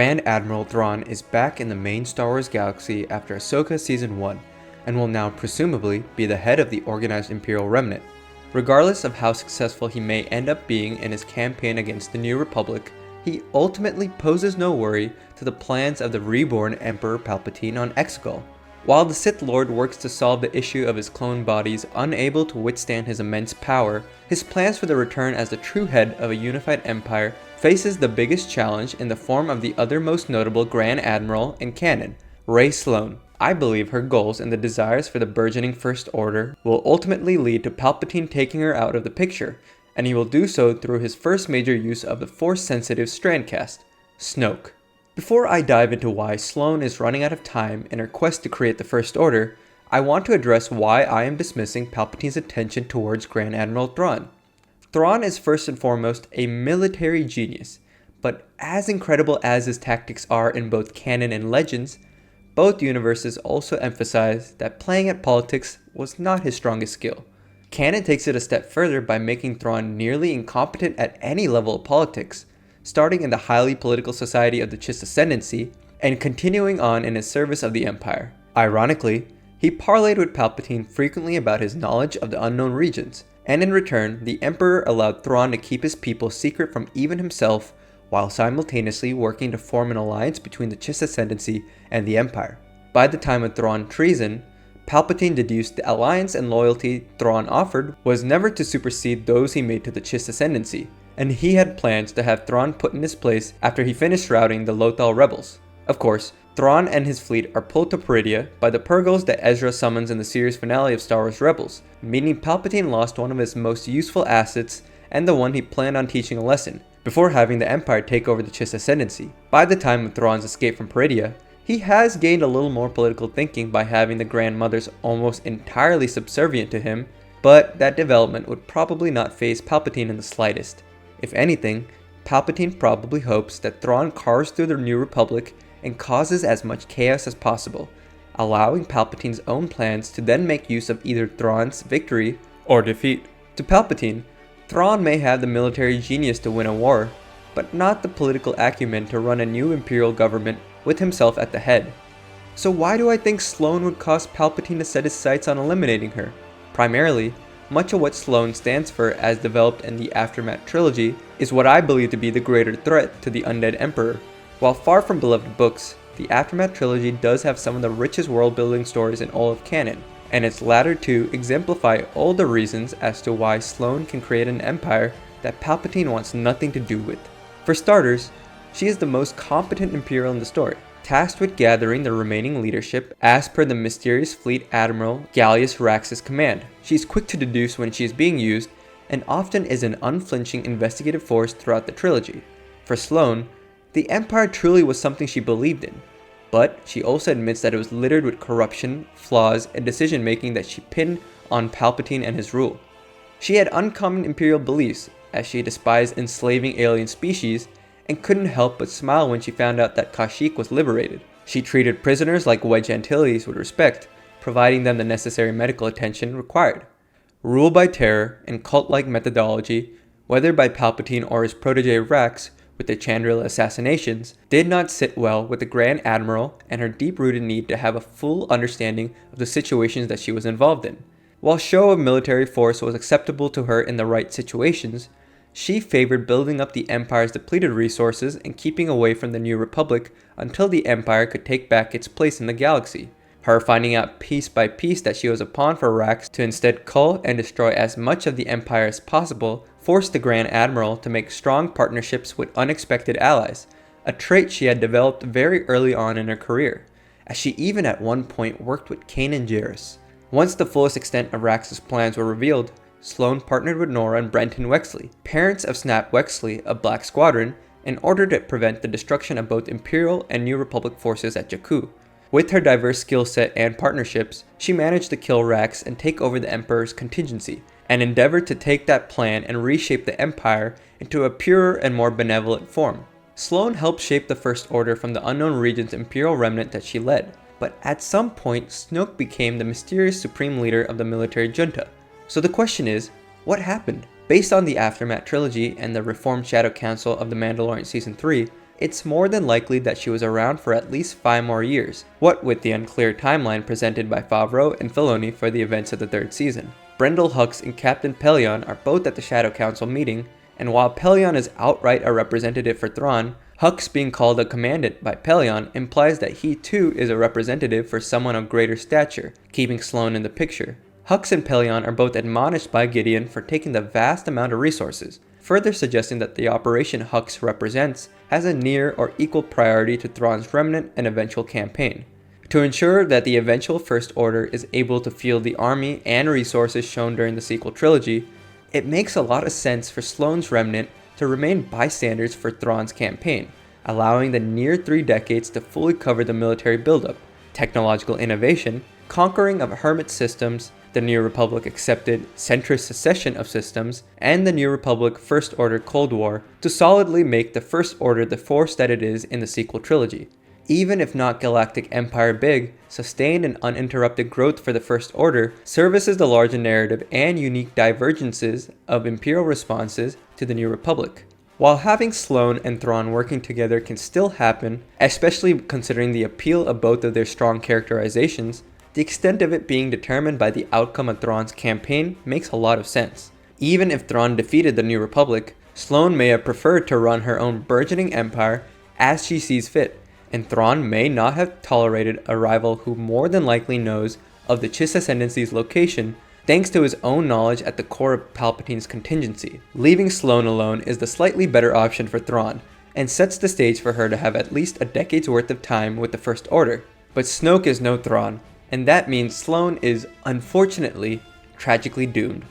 Grand Admiral Thrawn is back in the main Star Wars galaxy after Ahsoka Season 1, and will now presumably be the head of the organized Imperial remnant. Regardless of how successful he may end up being in his campaign against the New Republic, he ultimately poses no worry to the plans of the reborn Emperor Palpatine on Exegol. While the Sith Lord works to solve the issue of his clone bodies unable to withstand his immense power, his plans for the return as the true head of a unified empire faces the biggest challenge in the form of the other most notable Grand Admiral in canon, Rae Sloane. I believe her goals and the desires for the burgeoning First Order will ultimately lead to Palpatine taking her out of the picture, and he will do so through his first major use of the Force-sensitive Strandcast, Snoke. Before I dive into why Sloane is running out of time in her quest to create the First Order, I want to address why I am dismissing Palpatine's attention towards Grand Admiral Thrawn. Thrawn is first and foremost a military genius, but as incredible as his tactics are in both canon and legends, both universes also emphasize that playing at politics was not his strongest skill. Canon takes it a step further by making Thrawn nearly incompetent at any level of politics, starting in the highly political society of the Chiss Ascendancy, and continuing on in his service of the Empire. Ironically, he parlayed with Palpatine frequently about his knowledge of the unknown regions, and in return, the Emperor allowed Thrawn to keep his people secret from even himself, while simultaneously working to form an alliance between the Chiss Ascendancy and the Empire. By the time of Thrawn treason, Palpatine deduced the alliance and loyalty Thrawn offered was never to supersede those he made to the Chiss Ascendancy, and he had plans to have Thrawn put in his place after he finished routing the Lothal rebels. Of course, Thrawn and his fleet are pulled to Peridea by the Purgles that Ezra summons in the series finale of Star Wars Rebels, meaning Palpatine lost one of his most useful assets and the one he planned on teaching a lesson, before having the Empire take over the Chiss Ascendancy. By the time of Thrawn's escape from Peridea, he has gained a little more political thinking by having the grandmothers almost entirely subservient to him, but that development would probably not faze Palpatine in the slightest. If anything, Palpatine probably hopes that Thrawn carves through the New Republic and causes as much chaos as possible, allowing Palpatine's own plans to then make use of either Thrawn's victory or defeat. To Palpatine, Thrawn may have the military genius to win a war, but not the political acumen to run a new Imperial government with himself at the head. So why do I think Sloane would cause Palpatine to set his sights on eliminating her? Primarily, much of what Sloane stands for as developed in the Aftermath Trilogy is what I believe to be the greater threat to the Undead Emperor. While far from beloved books, the Aftermath Trilogy does have some of the richest world-building stories in all of canon, and its latter two exemplify all the reasons as to why Sloane can create an empire that Palpatine wants nothing to do with. For starters, she is the most competent Imperial in the story, tasked with gathering the remaining leadership as per the mysterious fleet Admiral Gallius Rax's command. She is quick to deduce when she is being used, and often is an unflinching investigative force throughout the trilogy. For Sloane, the Empire truly was something she believed in, but she also admits that it was littered with corruption, flaws, and decision-making that she pinned on Palpatine and his rule. She had uncommon Imperial beliefs, as she despised enslaving alien species, and couldn't help but smile when she found out that Kashyyyk was liberated. She treated prisoners like Wedge Antilles with respect, providing them the necessary medical attention required. Rule by terror and cult-like methodology, whether by Palpatine or his protege Rax with the Chandrila assassinations, did not sit well with the Grand Admiral and her deep-rooted need to have a full understanding of the situations that she was involved in. While show of military force was acceptable to her in the right situations, she favored building up the Empire's depleted resources and keeping away from the New Republic until the Empire could take back its place in the galaxy. Her finding out piece by piece that she was a pawn for Rax to instead cull and destroy as much of the Empire as possible forced the Grand Admiral to make strong partnerships with unexpected allies, a trait she had developed very early on in her career, as she even at one point worked with Canon. Once the fullest extent of Rax's plans were revealed, Sloane partnered with Nora and Brenton Wexley, parents of Snap Wexley of Black Squadron, in order to prevent the destruction of both Imperial and New Republic forces at Jakku. With her diverse skill set and partnerships, she managed to kill Rax and take over the Emperor's contingency, and endeavored to take that plan and reshape the Empire into a purer and more benevolent form. Sloane helped shape the First Order from the unknown region's Imperial remnant that she led, but at some point Snoke became the mysterious supreme leader of the military junta. So the question is, what happened? Based on the Aftermath Trilogy and the reformed Shadow Council of the Mandalorian Season 3, it's more than likely that she was around for at least 5 more years, what with the unclear timeline presented by Favreau and Filoni for the events of the 3rd season. Brendol Hux and Captain Pellaeon are both at the Shadow Council meeting, and while Pellaeon is outright a representative for Thrawn, Hux being called a commandant by Pellaeon implies that he too is a representative for someone of greater stature, keeping Sloane in the picture. Hux and Pellaeon are both admonished by Gideon for taking the vast amount of resources, further suggesting that the operation Hux represents has a near or equal priority to Thrawn's remnant and eventual campaign. To ensure that the eventual First Order is able to field the army and resources shown during the sequel trilogy, it makes a lot of sense for Sloane's remnant to remain bystanders for Thrawn's campaign, allowing the near 3 decades to fully cover the military buildup, technological innovation, conquering of hermit systems, the New Republic accepted centrist secession of systems, and the New Republic First Order Cold War to solidly make the First Order the force that it is in the sequel trilogy. Even if not Galactic Empire big, sustained and uninterrupted growth for the First Order services the larger narrative and unique divergences of Imperial responses to the New Republic. While having Sloane and Thrawn working together can still happen, especially considering the appeal of both of their strong characterizations, the extent of it being determined by the outcome of Thrawn's campaign makes a lot of sense. Even if Thrawn defeated the New Republic, Sloane may have preferred to run her own burgeoning empire as she sees fit, and Thrawn may not have tolerated a rival who more than likely knows of the Chiss Ascendancy's location thanks to his own knowledge at the core of Palpatine's contingency. Leaving Sloane alone is the slightly better option for Thrawn, and sets the stage for her to have at least a decade's worth of time with the First Order. But Snoke is no Thrawn, and that means Sloane is, unfortunately, tragically doomed.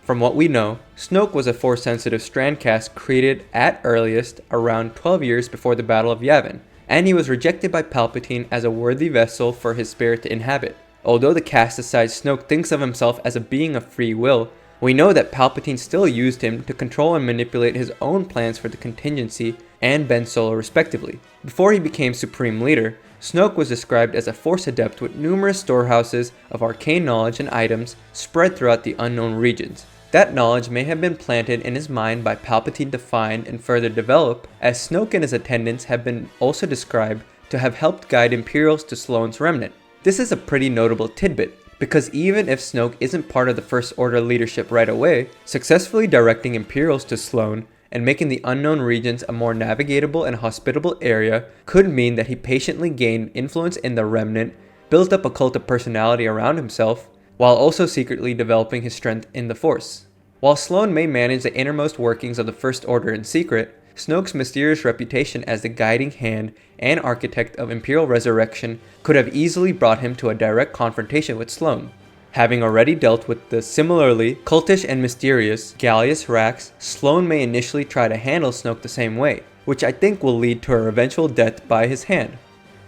From what we know, Snoke was a Force-sensitive strandcast created at earliest around 12 years before the Battle of Yavin, and he was rejected by Palpatine as a worthy vessel for his spirit to inhabit. Although the cast decides Snoke thinks of himself as a being of free will, we know that Palpatine still used him to control and manipulate his own plans for the contingency and Ben Solo respectively. Before he became Supreme Leader, Snoke was described as a Force adept with numerous storehouses of arcane knowledge and items spread throughout the unknown regions. That knowledge may have been planted in his mind by Palpatine to find and further develop, as Snoke and his attendants have been also described to have helped guide Imperials to Sloane's remnant. This is a pretty notable tidbit, because even if Snoke isn't part of the First Order leadership right away, successfully directing Imperials to Sloane and making the unknown regions a more navigatable and hospitable area could mean that he patiently gained influence in the remnant, built up a cult of personality around himself, while also secretly developing his strength in the Force. While Sloane may manage the innermost workings of the First Order in secret, Snoke's mysterious reputation as the guiding hand and architect of Imperial resurrection could have easily brought him to a direct confrontation with Sloane. Having already dealt with the similarly cultish and mysterious Gallius Rax, Sloane may initially try to handle Snoke the same way, which I think will lead to her eventual death by his hand.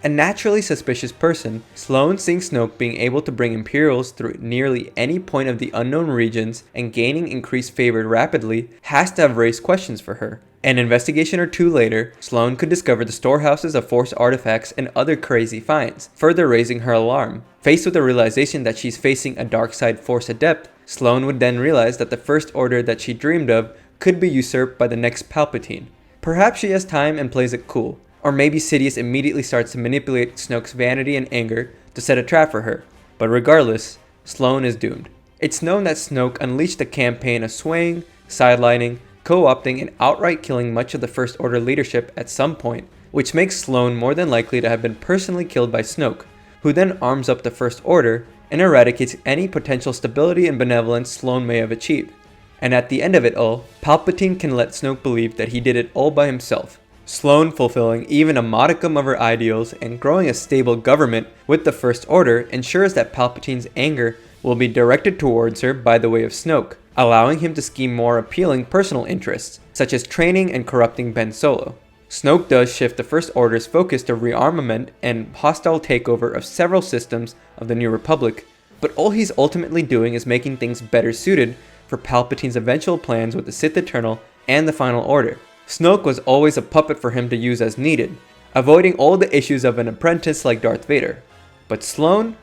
A naturally suspicious person, Sloane seeing Snoke being able to bring Imperials through nearly any point of the unknown regions and gaining increased favor rapidly has to have raised questions for her. An investigation or two later, Sloane could discover the storehouses of Force artifacts and other crazy finds, further raising her alarm. Faced with the realization that she's facing a dark side Force adept, Sloane would then realize that the First Order that she dreamed of could be usurped by the next Palpatine. Perhaps she has time and plays it cool, or maybe Sidious immediately starts to manipulate Snoke's vanity and anger to set a trap for her. But regardless, Sloane is doomed. It's known that Snoke unleashed a campaign of swaying, sidelining, co-opting, and outright killing much of the First Order leadership at some point, which makes Sloane more than likely to have been personally killed by Snoke, who then arms up the First Order and eradicates any potential stability and benevolence Sloane may have achieved. And at the end of it all, Palpatine can let Snoke believe that he did it all by himself. Sloane fulfilling even a modicum of her ideals and growing a stable government with the First Order ensures that Palpatine's anger will be directed towards her by the way of Snoke, allowing him to scheme more appealing personal interests, such as training and corrupting Ben Solo. Snoke does shift the First Order's focus to rearmament and hostile takeover of several systems of the New Republic, but all he's ultimately doing is making things better suited for Palpatine's eventual plans with the Sith Eternal and the Final Order. Snoke was always a puppet for him to use as needed, avoiding all the issues of an apprentice like Darth Vader. But Sloane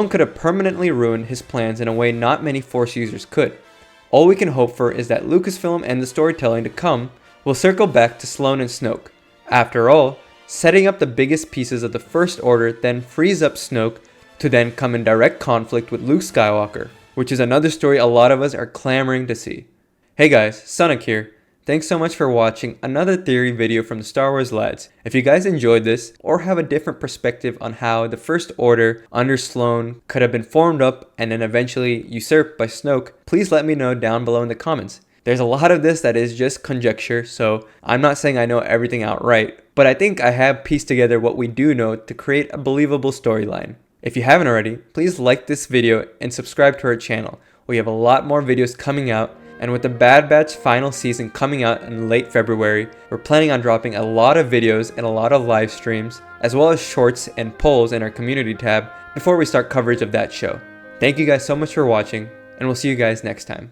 could have permanently ruined his plans in a way not many Force users could. All we can hope for is that Lucasfilm and the storytelling to come will circle back to Sloane and Snoke, After all, setting up the biggest pieces of the First Order then frees up Snoke to then come in direct conflict with Luke Skywalker, which is another story a lot of us are clamoring to see. Hey guys, Sanak here. Thanks so much for watching another theory video from the Star Wars lads. If you guys enjoyed this or have a different perspective on how the First Order under Sloane could have been formed up and then eventually usurped by Snoke, please let me know down below in the comments. There's a lot of this that is just conjecture, so I'm not saying I know everything outright, but I think I have pieced together what we do know to create a believable storyline. If you haven't already, please like this video and subscribe to our channel. We have a lot more videos coming out, and with the Bad Batch final season coming out in late February, we're planning on dropping a lot of videos and a lot of live streams, as well as shorts and polls in our community tab before we start coverage of that show. Thank you guys so much for watching, and we'll see you guys next time.